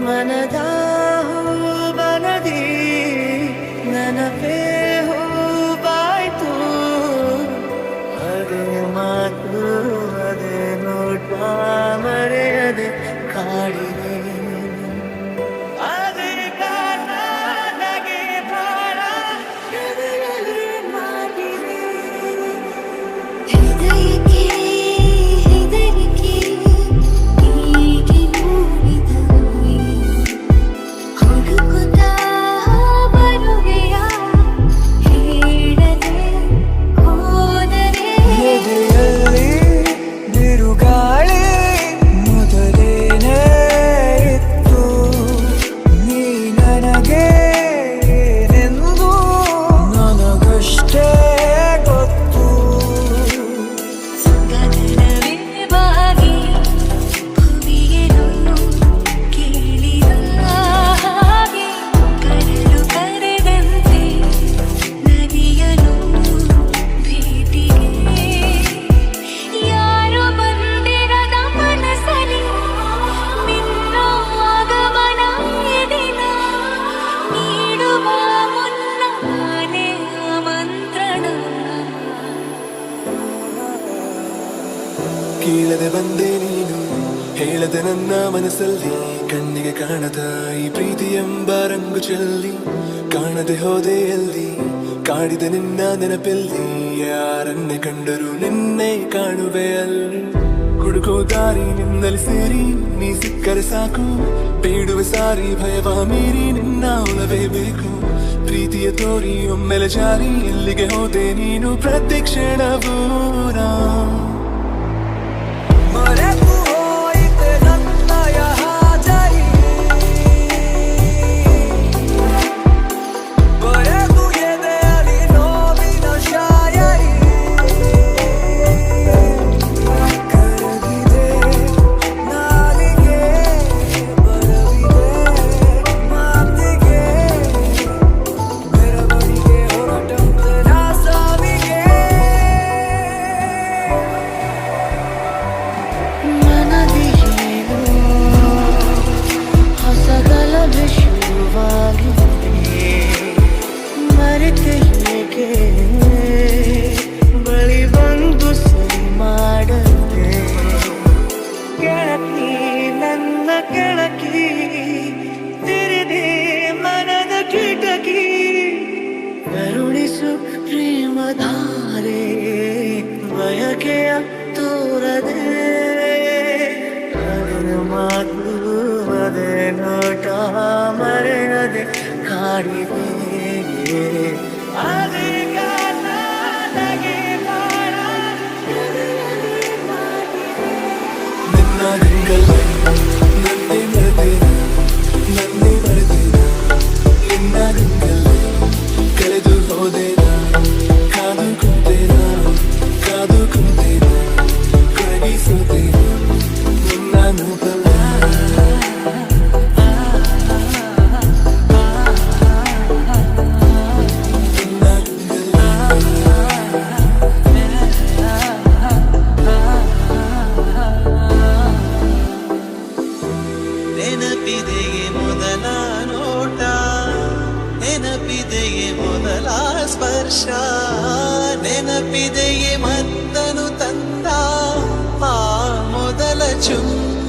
ಮನದ ಬನದಿ ನೆನಪೇ ಹೂವಾಯ್ತು ಅದೇ ಮಾತು ಅದೇ ನೋಟ ಮರೆಯದೆ ಕಾಡಿದೆ ಅದೇ ಕಾಲ ನಗೆ ಪ್ರಾಣ ಎದೆಯಲ್ಲಿ ಮಾಡಿದೆ ಹೃದಯಕ್ಕೆ ಹೀಗೆ ನೋವಿದ ಹುಡುಕುತ್ತಾ ಬರುವೆಯ ಹೇಳದೆ ಹೋದರೆ ಎದೆಯಲ್ಲಿ ಬಿರುಗಾಳಿ ಮೊದಲೇನೇ ಇತ್ತು ನೀ ನನಗೆ ಏನೆಂದು ನನಗಷ್ಟೇ ಗೊತ್ತು ಗಗನವೇ ಬಾಗಿ ಭುವಿಯನ್ನು ಕೇಳಿದ ಹಾಗೆ ಕಡಲು ಕರೆದಂತೆ ನದಿಯನು ಭೇಟಿಗೆ ಯಾರು ಬಂದಿರದ ಮನಸ್ಸಲ್ಲಿ ನಿನ್ನ ಆಗಮನ ಎದಿನ ನೀಡುವ ಮುನ್ನ ನಾನೇ ಆಮಂತ್ರಣ ಕೇಳದೆ ಬಂದೆ ನೀನು ಹೇಳದೆ ನನ್ನ ಮನಸ್ಸಲ್ಲಿ ಕಣ್ಣಿಗೆ ಕಾಣದ ಈ ಪ್ರೀತಿ ಎಂಬ ರಂಗು ಚೆಲ್ಲಿ ಕಾಣದೆ ಹೋದೆ ಎಲ್ಲಿ ಕಾಡಿದ ನಿನ್ನ ನೆನಪೆಲ್ಲಿ ಯಾರನ್ನೇ ಕಂಡರೂ ನಿನ್ನೆ ಕಾಣುವೆ ಅಲ್ಲಿ ಹುಡುಕೋ ದಾರಿ ನಿನ್ನಲ್ಲಿ ಸೇರಿ ನೀ ಸಿಕ್ಕರೆ ಸಾಕು ಬೇಡುವೆ ಸಾರಿ ಭಯವ ಮೀರಿ ನಿನ್ನ ಒಲವೇ ಬೇಕು ಪ್ರೀತಿಯ ತೋರಿ ಒಮ್ಮೆಲೆ ಜಾರಿ ಎಲ್ಲಿಗೆ ಹೋದೆ ನೀನು ಪ್ರತಿ ಕ್ಷಣವೂ ನಾ ಮರೆತು ಹೋಯಿತೆ ನನ್ನಯ ಹಾಜರಿ ಬರೆದು ಎದೆಯಲ್ಲಿ ನೋವಿನ ಶಾಯರಿ ಕರಗಿದೆ ನಾಲಿಗೆ ಬರವಿದೆ ಮಾತಿಗೆ ಮೆರವಣಿಗೆ ಹೊರಟಂತೆ ನಾ ಸಾವಿಗೆ ಮನದಿಯೇನು ಹೊಸಗಲ ಶುರುವಾಗಿದೆ ಮರೆತೆ ಹೇಗೆ ಬಳಿ ಬಂದು ಸರಿ ಮಾಡದೆ ಕೆಳಕಿ ನನ್ನ ಕೆಳಕಿ ತಿರಿದೆ ಮನದ ಕಿಟಕಿ ಕರುಣಿಸು ಪ್ರೇಮಧಾರೆ ಬಯಕೆಯ ತೋರದೆ ಅದರ ಮಾತು ಅದೇ ನೋಟ ಮರೆಯದೆ ಕಾಡಿದೆ ಅದೇ ಕಾಲ ನಗೆ ಬಾಳ ಎದೆಯಲ್ಲಿ ಮಾಡಿದೆ ನಿನ್ನ ದಿಂಗಲ್ಲ ನನ್ನೇ ಮರೆತೇನ ನನ್ನೇ ಮರೆತೇನ ನಿನ್ನ ದಿಂಗಲ್ಲ ಕಳೆದು ಹೋದೇನ ಕಾದು ಕುಂತೇನ ಕೊರಗಿಸುತ್ತೇನ ನಿನ್ನ ನೂಪಲ್ಲ ನಿನ್ನ ದಿಂಗಲ್ಲ ನೆನಪಿದೆಯೇ ಮೊದಲ ನೋಟ ನೆನಪಿದೆಯೇ ಮೊದಲ ಸ್ಪರ್ಶ ನೆನಪಿದೆಯೇ ಮತ್ತನು ತಂದ ಆ ಮೊದಲ ಚುಂಬ